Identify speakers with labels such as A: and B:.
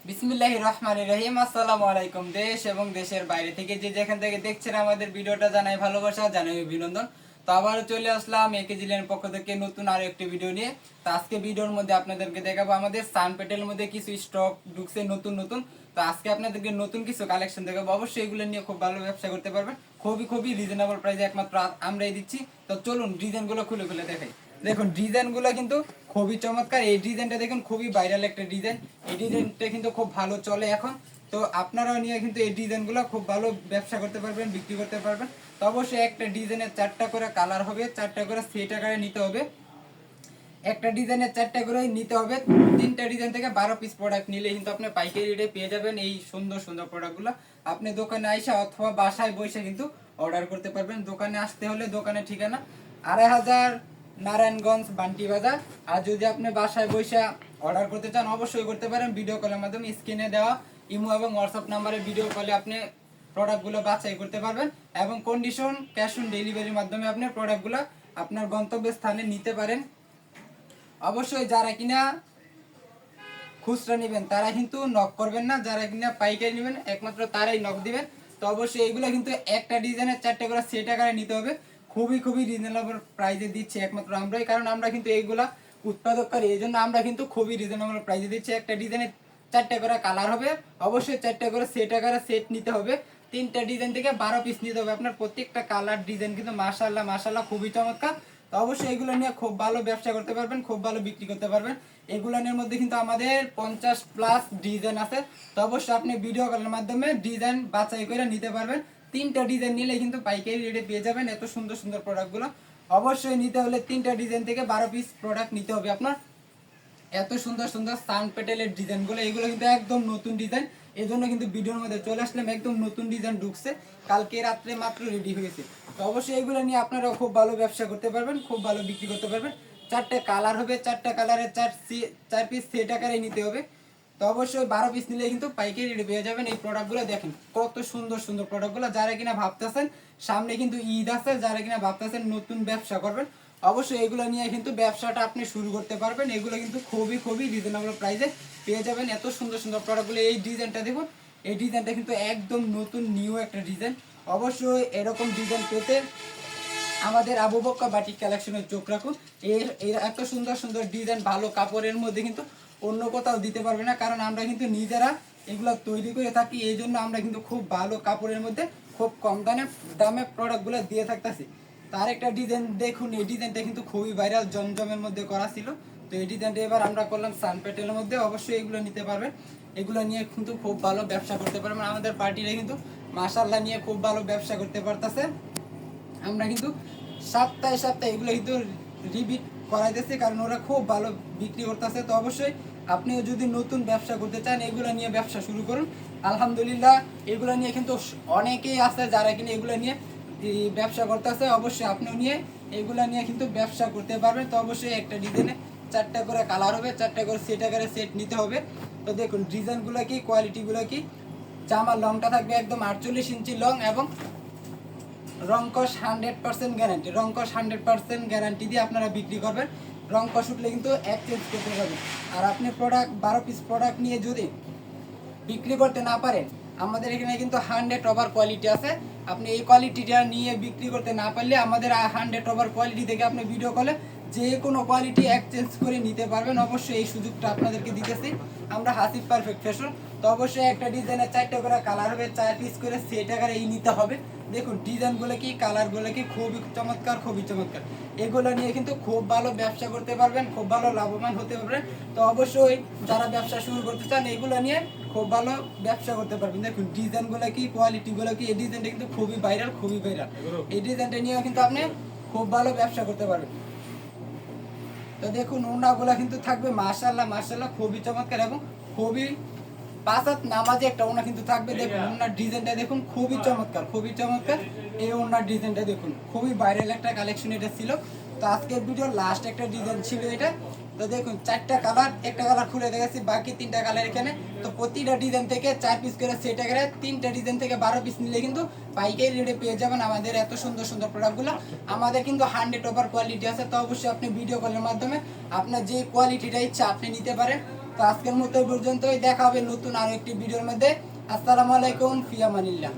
A: বিসমিল্লাহির রহমানির রহিম। আসসালামু আলাইকুম। দেশ এবং দেশের বাইরে থেকে যে যেখান থেকে দেখছেন আমাদের ভিডিওটা, জানাই ভালোবাসা, জানাই অভিনন্দন। তো আবার চলে আসলাম একেজি ল্যান্ড পক্ষ থেকে নতুন আরো একটি ভিডিও নিয়ে। তো আজকে ভিডিওর মধ্যে আপনাদেরকে দেখাবো আমাদের সানপেটের মধ্যে কিছু স্টক ঢুকছে নতুন নতুন। তো আজকে আপনাদেরকে নতুন কিছু কালেকশন দেখাবো, অবশ্যই এগুলো নিয়ে খুব ভালো ব্যবসা করতে পারবেন। খুবই রিজনেবল প্রাইসে একমাত্র আমরাই দিচ্ছি। তো চলুন ডিজাইনগুলো খুলে খুলে দেখাই। দেখুন ডিজাইনগুলো কিন্তু খুবই চমৎকার। এই ডিজাইনটা দেখুন, খুবই ভাইরাল একটা ডিজাইন। এই ডিজাইনটা কিন্তু খুব ভালো চলে এখন। তো আপনারাও নিয়ে কিন্তু এই ডিজাইনগুলো খুব ভালো ব্যবসা করতে পারবেন, বিক্রি করতে পারবেন। তো অবশ্যই একটা ডিজাইনের 4টা করে কালার হবে, 4টা করে সেট আকারে নিতে হবে। একটা ডিজাইনের 4টা করে নিতে হবে। 3টা ডিজাইন থেকে 12 পিস প্রোডাক্ট নিলে কিন্তু আপনি পাইকারি রেটে পেয়ে যাবেন এই সুন্দর সুন্দর প্রোডাক্টগুলো। আপনি দোকানে আইসা অথবা বাসায় বসে কিন্তু অর্ডার করতে পারবেন। দোকানে আসতে হলে দোকানের ঠিকানা 2500 নারায়ণগঞ্জ বান্টি বাজার। আর যদি আপনি বাসায় বসে অর্ডার করতে চান অবশ্যই করতে পারেন ভিডিও কলের মাধ্যমে। স্ক্রিনে দেওয়া ইমো এবং হোয়াটসঅ্যাপ নাম্বারে ভিডিও কলে আপনি প্রোডাক্টগুলো বাছাই করতে পারবেন এবং কন্ডিশন ক্যাশ অন ডেলিভারির মাধ্যমে আপনি প্রোডাক্টগুলো আপনার গন্তব্যের স্থানে নিতে পারেন। অবশ্যই যারা কিনা খুচরা নেবেন তারা কিন্তু নক করবেন না, যারা কিনা পাইকারি নেবেন একমাত্র তারাই নক দিবেন। তো অবশ্যই এইগুলো কিন্তু একটা ডিজাইনের 4টা করে সেট আকারে নিতে হবে। খুবই রিজনেবল প্রাইসে দিচ্ছি একমাত্র আমরাই, কারণ আমরা কিন্তু এইগুলা উৎপাদক করি, এই জন্য আমরা কিন্তু খুবই রিজনেবল প্রাইসে দিচ্ছি। একটা ডিজাইনের 4টা করে কালার হবে, অবশ্যই 4টা করে সেট আকারে সেট নিতে হবে। 3টা ডিজাইন থেকে 12 পিস নিতে হবে। আপনার প্রত্যেকটা কালার ডিজাইন কিন্তু মাশাআল্লাহ খুবই চমৎকার। তো অবশ্যই এগুলো নিয়ে খুব ভালো ব্যবসা করতে পারবেন, খুব ভালো বিক্রি করতে পারবেন। এগুলোর মধ্যে কিন্তু আমাদের 50+ ডিজাইন আছে। তো অবশ্যই আপনি ভিডিও কলের মাধ্যমে ডিজাইন বাছাই করে নিতে পারবেন। 3টা ডিজাইন নিলে কিন্তু পাইকারি রেটে পেয়ে যাবেন এত সুন্দর সুন্দর প্রোডাক্টগুলো। অবশ্যই নিতে হলে 3টা ডিজাইন থেকে 12 পিস প্রোডাক্ট নিতে হবে আপনার। এত সুন্দর সুন্দর সান পেটেলের ডিজাইনগুলো, এগুলো কিন্তু একদম নতুন ডিজাইন। এই জন্য কিন্তু ভিডিওর মধ্যে চলে আসলাম, একদম নতুন ডিজাইন ঢুকছে, কালকে রাত্রে মাত্র রেডি হয়েছে। তো অবশ্যই এগুলো নিয়ে আপনারা খুব ভালো ব্যবসা করতে পারবেন, খুব ভালো বিক্রি করতে পারবেন। 4টা কালার হবে, 4টা কালারের 4 পিস সেট আকারে নিতে হবে। তো অবশ্যই 12 পিস নিলে কিন্তু পাইকারি রেটে পেয়ে যাবেন এই প্রোডাক্টগুলো। দেখেন কত সুন্দর সুন্দর প্রোডাক্টগুলো। যারা কিনা ভাবতেছেন সামনে কিন্তু ঈদ আছে, যারা কিনা ভাবতেছেন নতুন ব্যবসা করবেন, অবশ্যই এগুলো নিয়ে কিন্তু ব্যবসাটা আপনি শুরু করতে পারবেন। এগুলো কিন্তু খুবই রিজনেবল প্রাইসে পেয়ে যাবেন এত সুন্দর সুন্দর প্রোডাক্টগুলো। এই ডিজাইনটা দেখুন, এই ডিজাইনটা কিন্তু একদম নতুন নিউ একটা ডিজাইন। অবশ্যই এরকম ডিজাইন পেতে আমাদের আবু বক্কর বাটিক কালেকশনের চোখ রাখুন। এর এত সুন্দর সুন্দর ডিজাইন ভালো কাপড়ের মধ্যে কিন্তু অন্য কোথাও দিতে পারবে না, কারণ আমরা কিন্তু নিজেরা এগুলো তৈরি করে থাকি। এই জন্য আমরা কিন্তু খুব ভালো কাপড়ের মধ্যে খুব কম দামে প্রোডাক্টগুলো দিয়ে থাকতেছি। তার একটা ডিজাইন দেখুন, এই ডিজাইনটা কিন্তু খুবই ভাইরাল, জমজমের মধ্যে করা ছিল। তো এই ডিজাইনটা এবার আমরা করলাম সানপেটেলের মধ্যে। অবশ্যই এগুলো নিতে পারবেন, এগুলো নিয়ে কিন্তু খুব ভালো ব্যবসা করতে পারবেন। আমাদের পার্টিরা কিন্তু মাশাআল্লাহ নিয়ে খুব ভালো ব্যবসা করতে পারতেছে। আমরা কিন্তু সপ্তাহে এগুলো কিন্তু রিপিট করাইতেছি, কারণ ওরা খুব ভালো বিক্রি করতেছে। তো অবশ্যই আপনিও যদি নতুন ব্যবসা করতে চান এগুলো নিয়ে ব্যবসা শুরু করুন। আলহামদুলিল্লাহ এগুলো নিয়ে কিন্তু অনেকেই আছে যারা কিনা এগুলো নিয়ে ব্যবসা করতেছে। অবশ্যই আপনিও নিয়ে এগুলো নিয়ে কিন্তু ব্যবসা করতে পারবেন। তো অবশ্যই একটা ডিজাইনে 4টা করে কালার হবে, 4টা করে সেট আকারে সেট নিতে হবে। তো দেখুন ডিজাইনগুলো কি, কোয়ালিটিগুলো কি। জামার লংটা থাকবে একদম 48 ইঞ্চি লং এবং রংকশ 100% গ্যারান্টি। রংকশ 100% গ্যারান্টি দিয়ে আপনারা বিক্রি করবেন। রংকশ উঠলে কিন্তু এক্সচেঞ্জ করতে পারবেন। আর আপনি প্রোডাক্ট 12 পিস প্রোডাক্ট নিয়ে যদি বিক্রি করতে না পারেন, আমাদের এখানে কিন্তু 100 ওভার কোয়ালিটি আছে। আপনি এই কোয়ালিটিটা নিয়ে বিক্রি করতে না পারলে আমাদের 100 ওভার কোয়ালিটি থেকে আপনি ভিডিও কলে যে কোনো কোয়ালিটি এক্সচেঞ্জ করে নিতে পারবেন। অবশ্যই এই সুযোগটা আপনাদেরকে দিতেছি আমরা হাসিব পারফেক্ট ফ্যাশন। তো অবশ্যই একটা ডিজাইনের 4টা করে কালার হবে, 4 পিস করে সেট আকারে এই নিতে হবে। দেখুন ডিজাইনগুলো কি, কালারগুলো কি, খুবই চমৎকার। এগুলো নিয়ে কিন্তু খুব ভালো ব্যবসা করতে পারবেন, খুব ভালো লাভবান হতে পারবেন। তো অবশ্যই যারা ব্যবসা শুরু করতে চান এগুলো নিয়ে খুব ভালো ব্যবসা করতে পারবেন। দেখুন ডিজাইনগুলো কি, কোয়ালিটিগুলো কি। এই ডিজাইনটা কিন্তু খুবই ভাইরাল। এই ডিজাইনটা নিয়েও কিন্তু আপনি খুব ভালো ব্যবসা করতে পারবেন। তো দেখুন ওড়নাগুলো কিন্তু থাকবে মাশাআল্লাহ খুবই চমৎকার এবং খুবই 5 হাত নামাজে একটা ওড়না কিন্তু থাকবে। দেখুন ওড়নার ডিজাইনটা দেখুন, খুবই চমৎকার। এই ওড়নার ডিজাইনটা দেখুন, খুবই ভাইরাল একটা কালেকশন এটা ছিল। তো আজকের ভিডিওর লাস্ট একটা ডিজাইন ছিল এটা। তো দেখুন 4টা কালার, একটা কালার খুলে দেখাচ্ছি, বাকি 3টা কালার এখানে। তো প্রতিটা ডিজাইন থেকে 4 পিস করে সেট আকারে, 3টা ডিজাইন থেকে 12 পিস নিলে কিন্তু পাইকারি রেটে পেয়ে যাবেন আমাদের এত সুন্দর সুন্দর প্রোডাক্টগুলো। আমাদের কিন্তু 100 ওভার কোয়ালিটি আছে। তো অবশ্যই আপনি ভিডিও কলের মাধ্যমে আপনার যে কোয়ালিটিটা ইচ্ছা আপনি নিতে পারেন। তো আজকের মতো এই পর্যন্তই, দেখা হবে নতুন আরো একটি ভিডিওর মধ্যে। আসসালামু আলাইকুম, ফি আমানিল্লাহ।